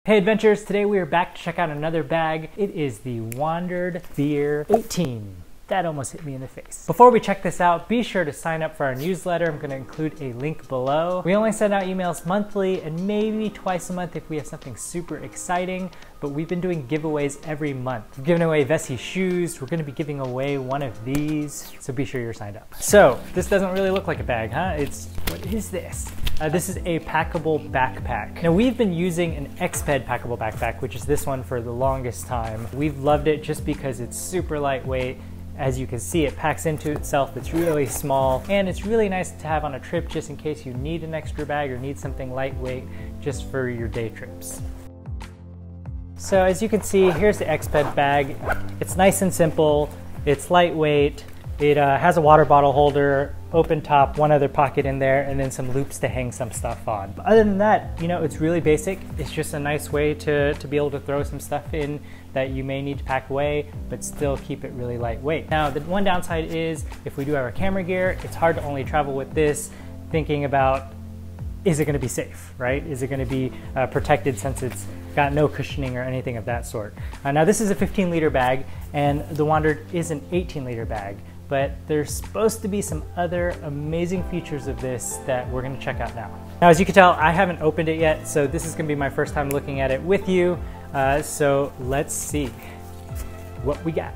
Hey adventurers, today we are back to check out another bag. It is the Wandrd VEER 18. That almost hit me in the face. Before we check this out, be sure to sign up for our newsletter. I'm gonna include a link below. We only send out emails monthly and maybe twice a month if we have something super exciting, but we've been doing giveaways every month. We're giving away Vessi shoes. We're gonna be giving away one of these, so be sure you're signed up. So, this doesn't really look like a bag, huh? What is this? This is a packable backpack. Now we've been using an Xped packable backpack, which is this one for the longest time. We've loved it just because it's super lightweight. As you can see, it packs into itself, it's really small, and it's really nice to have on a trip just in case you need an extra bag or need something lightweight just for your day trips. So as you can see, here's the Xped bag. It's nice and simple, it's lightweight, it has a water bottle holder, open top, one other pocket in there, and then some loops to hang some stuff on. But other than that, you know, it's really basic. It's just a nice way to be able to throw some stuff in that you may need to pack away, but still keep it really lightweight. Now, the one downside is if we do have our camera gear, it's hard to only travel with this thinking about, is it gonna be safe, right? Is it gonna be protected since it's got no cushioning or anything of that sort? Now this is a 15-liter bag, and the Wandrd is an 18-liter bag, but there's supposed to be some other amazing features of this that we're gonna check out now. Now, as you can tell, I haven't opened it yet, so this is gonna be my first time looking at it with you. So let's see what we got.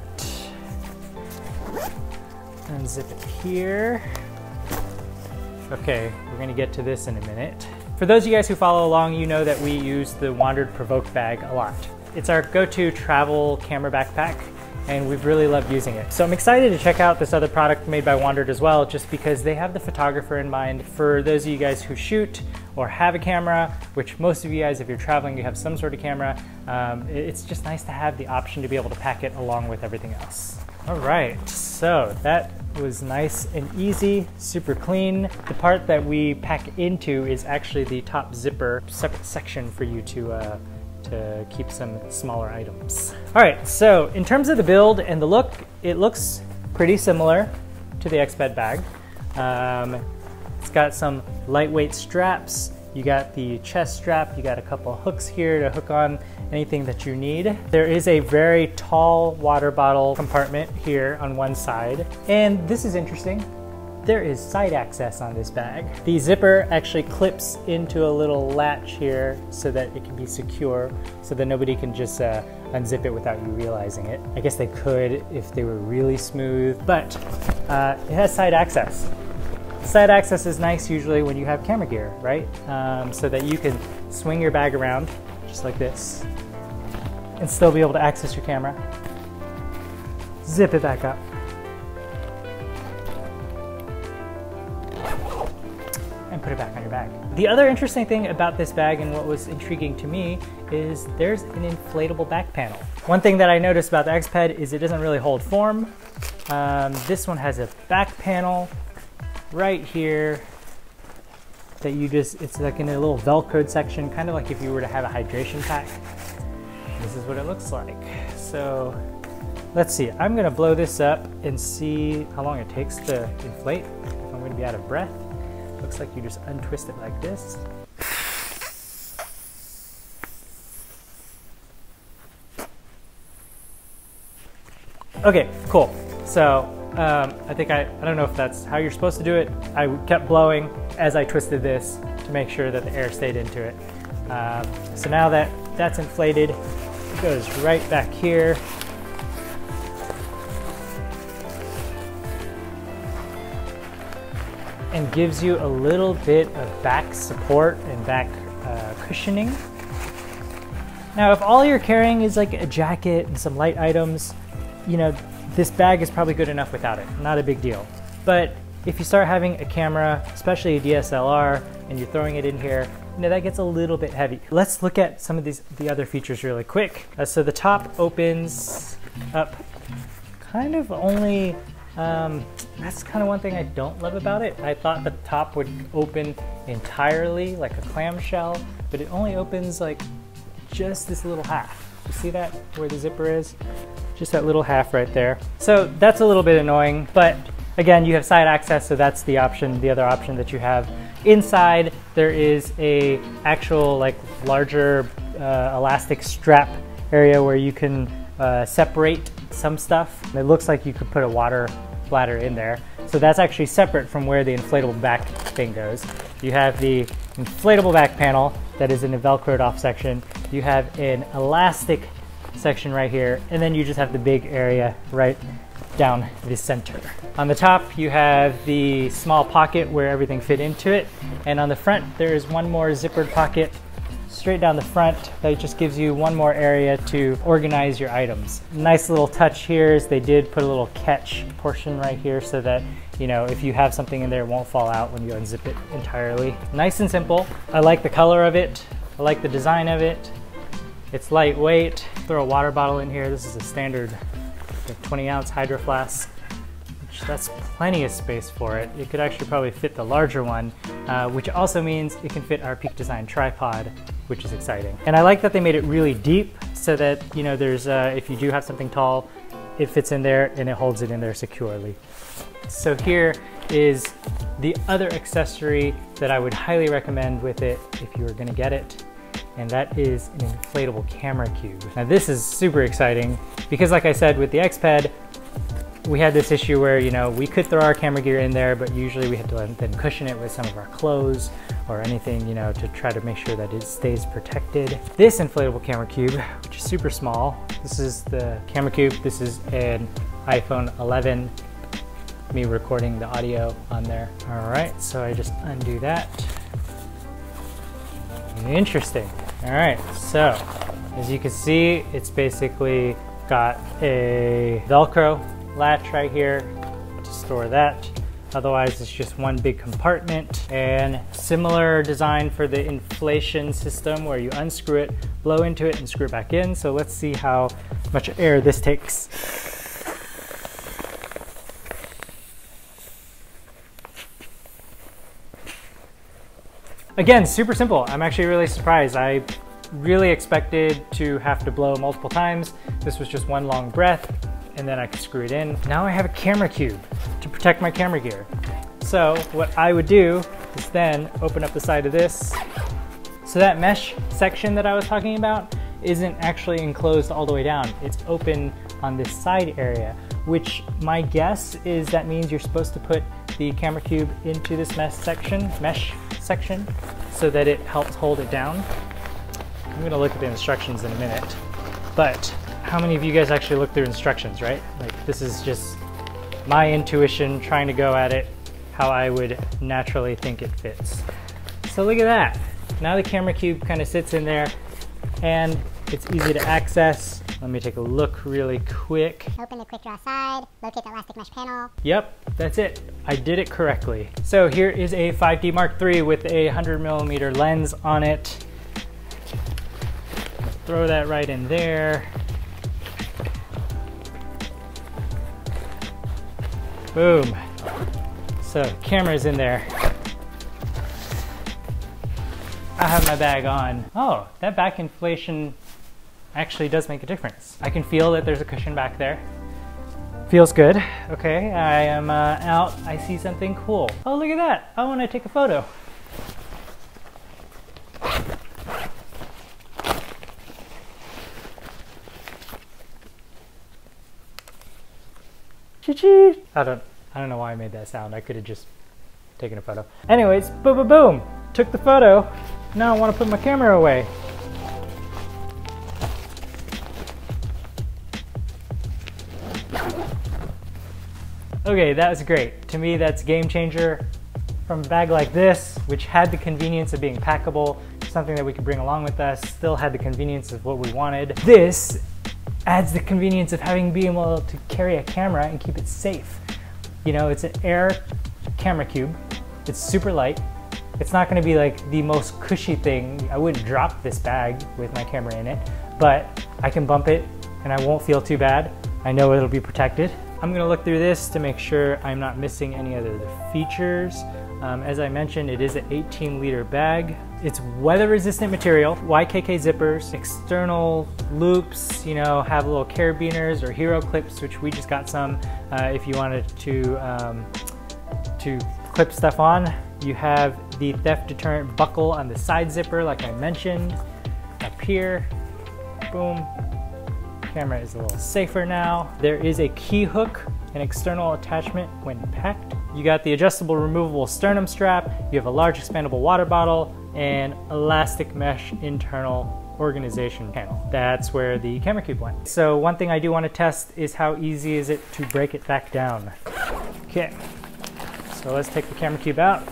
Unzip it here. Okay, we're gonna get to this in a minute. For those of you guys who follow along, you know that we use the Wandrd Provoke bag a lot. It's our go-to travel camera backpack, and we've really loved using it. So I'm excited to check out this other product made by Wandrd as well, just because they have the photographer in mind. For those of you guys who shoot or have a camera, which most of you guys, if you're traveling, you have some sort of camera, it's just nice to have the option to be able to pack it along with everything else. All right, so that was nice and easy, super clean. The part that we pack into is actually the top zipper, separate section for you to keep some smaller items. All right, so in terms of the build and the look, it looks pretty similar to the Xped bag. It's got some lightweight straps. You got the chest strap, you got a couple hooks here to hook on anything that you need. There is a very tall water bottle compartment here on one side. And this is interesting. There is side access on this bag. The zipper actually clips into a little latch here so that it can be secure, so that nobody can just unzip it without you realizing it. I guess they could if they were really smooth, but it has side access. Side access is nice usually when you have camera gear, right? So that you can swing your bag around just like this and still be able to access your camera. Zip it back up. And put it back on your bag. The other interesting thing about this bag, and what was intriguing to me, is there's an inflatable back panel. One thing that I noticed about the Xped is it doesn't really hold form. This one has a back panel right here that it's like in a little Velcroed section, kind of like if you were to have a hydration pack. This is what it looks like. So let's see, I'm gonna blow this up and see how long it takes to inflate, if I'm gonna be out of breath. Looks like you just untwist it like this. Okay, cool. So I think I don't know if that's how you're supposed to do it. I kept blowing as I twisted this to make sure that the air stayed into it. So now that that's inflated, it goes right back here. And gives you a little bit of back support and back cushioning. Now, if all you're carrying is like a jacket and some light items, you know, this bag is probably good enough without it, not a big deal. But if you start having a camera, especially a DSLR, and you're throwing it in here, you know, that gets a little bit heavy. Let's look at some of the other features really quick. So the top opens up kind of only, that's kind of one thing I don't love about it. I thought the top would open entirely like a clamshell, but it only opens like just this little half. You see that where the zipper is? Just that little half right there. So that's a little bit annoying, but again, you have side access, so that's the option, the other option that you have. Inside, there is a actual like larger elastic strap area where you can separate some stuff. It looks like you could put a water bladder in there. So that's actually separate from where the inflatable back thing goes. You have the inflatable back panel that is in a Velcroed off section. You have an elastic section right here, and then you just have the big area right down the center. On the top, you have the small pocket where everything fit into it. And on the front, there is one more zippered pocket straight down the front that just gives you one more area to organize your items. Nice little touch here is they did put a little catch portion right here so that, you know, if you have something in there, it won't fall out when you unzip it entirely. Nice and simple. I like the color of it. I like the design of it. It's lightweight. Throw a water bottle in here. This is a standard 20-ounce Hydro Flask. That's plenty of space for it. It could actually probably fit the larger one, which also means it can fit our Peak Design tripod, which is exciting. And I like that they made it really deep so that, you know, there's if you do have something tall, it fits in there and it holds it in there securely. So here is the other accessory that I would highly recommend with it if you were gonna get it, and that is an inflatable camera cube. Now this is super exciting because, like I said, with the XPED, we had this issue where, you know, we could throw our camera gear in there, but usually we have to then cushion it with some of our clothes or anything, you know, to try to make sure that it stays protected. This inflatable camera cube, which is super small, this is the camera cube. This is an iPhone 11, me recording the audio on there. All right, so I just undo that. Interesting. All right, so as you can see, it's basically got a Velcro latch right here to store that. Otherwise, it's just one big compartment, and similar design for the inflation system where you unscrew it, blow into it, and screw it back in. So let's see how much air this takes. Again, super simple. I'm actually really surprised. I really expected to have to blow multiple times. This was just one long breath, and then I could screw it in. Now I have a camera cube to protect my camera gear. So what I would do is then open up the side of this. So that mesh section that I was talking about isn't actually enclosed all the way down. It's open on this side area, which my guess is that means you're supposed to put the camera cube into this mesh section so that it helps hold it down. I'm gonna look at the instructions in a minute, but how many of you guys actually look through instructions, right? Like, this is just my intuition trying to go at it how I would naturally think it fits. So look at that. Now the camera cube kind of sits in there and it's easy to access. Let me take a look really quick. Open the quick draw side, locate the elastic mesh panel. Yep, that's it. I did it correctly. So here is a 5D Mark III with a 100mm lens on it. Throw that right in there. Boom. So camera's in there. I have my bag on. Oh, that back inflation actually does make a difference. I can feel that there's a cushion back there. Feels good. Okay, I am out. I see something cool. Oh, look at that. I want to take a photo. I don't know why I made that sound. I could have just taken a photo. Anyways, boom, boom, boom. Took the photo. Now I want to put my camera away. Okay, that was great. To me, that's a game changer. From a bag like this, which had the convenience of being packable, something that we could bring along with us, still had the convenience of what we wanted. This adds the convenience of being able to carry a camera and keep it safe. You know, it's an air camera cube. It's super light. It's not gonna be like the most cushy thing. I wouldn't drop this bag with my camera in it, but I can bump it and I won't feel too bad. I know it'll be protected. I'm gonna look through this to make sure I'm not missing any other features. As I mentioned, it is an 18-liter bag. It's weather-resistant material, YKK zippers, external loops, you know, have little carabiners or hero clips, which we just got some if you wanted to clip stuff on. You have the theft deterrent buckle on the side zipper, like I mentioned. up here. Boom. Camera is a little safer now. There is a key hook, an external attachment when packed. You got the adjustable removable sternum strap. You have a large expandable water bottle and elastic mesh internal organization panel. That's where the camera cube went. So one thing I do want to test is how easy is it to break it back down. Okay, so let's take the camera cube out.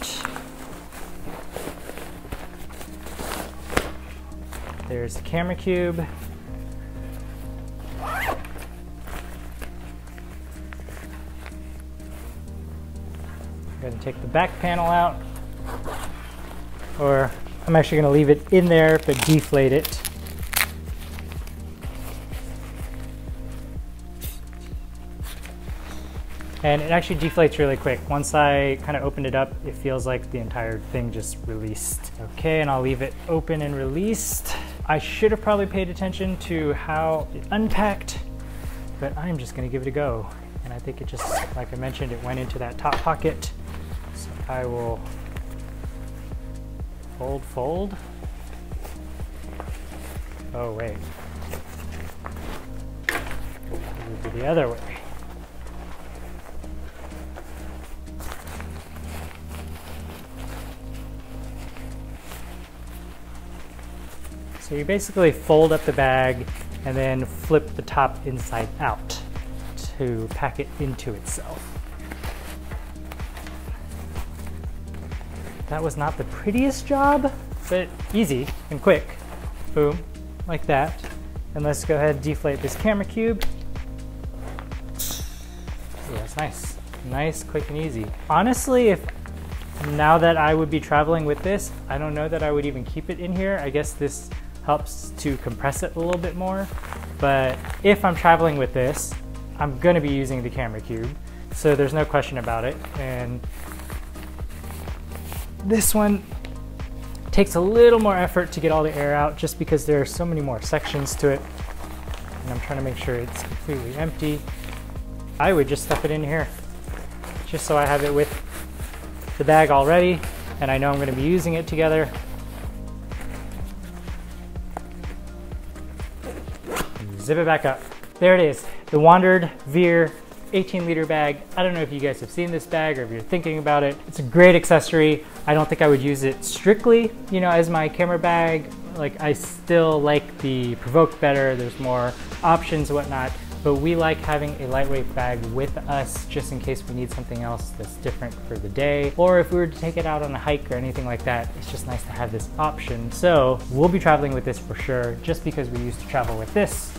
There's the camera cube. I'm going to take the back panel out, or I'm actually going to leave it in there but deflate it. And it actually deflates really quick. Once I kind of opened it up, it feels like the entire thing just released. Okay, and I'll leave it open and released. I should have probably paid attention to how it unpacked, but I'm just gonna give it a go. And I think it just, like I mentioned, it went into that top pocket. So I will fold. Oh wait. Move it the other way. So you basically fold up the bag and then flip the top inside out to pack it into itself. That was not the prettiest job, but easy and quick. Boom, like that. And let's go ahead and deflate this camera cube. Yeah, it's nice. Nice, quick, and easy. Honestly, now that I would be traveling with this, I don't know that I would even keep it in here. I guess this helps to compress it a little bit more. But if I'm traveling with this, I'm gonna be using the camera cube. So there's no question about it. And this one takes a little more effort to get all the air out just because there are so many more sections to it. And I'm trying to make sure it's completely empty. I would just stuff it in here just so I have it with the bag already and I know I'm gonna be using it together. Zip it back up. There it is, the Wandrd VEER 18-liter bag. I don't know if you guys have seen this bag or if you're thinking about it. It's a great accessory. I don't think I would use it strictly, you know, as my camera bag. Like, I still like the Provoke better. There's more options and whatnot, but we like having a lightweight bag with us just in case we need something else that's different for the day. Or if we were to take it out on a hike or anything like that, it's just nice to have this option. So we'll be traveling with this for sure, just because we used to travel with this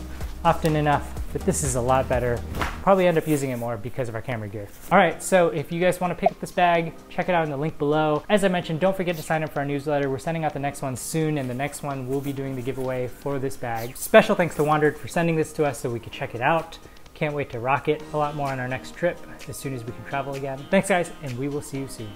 often enough, but this is a lot better. Probably end up using it more because of our camera gear. All right, so if you guys want to pick up this bag, check it out in the link below. As I mentioned, don't forget to sign up for our newsletter. We're sending out the next one soon, and the next one we'll be doing the giveaway for this bag. Special thanks to Wandrd for sending this to us so we could check it out. Can't wait to rock it a lot more on our next trip as soon as we can travel again. Thanks guys, and we will see you soon.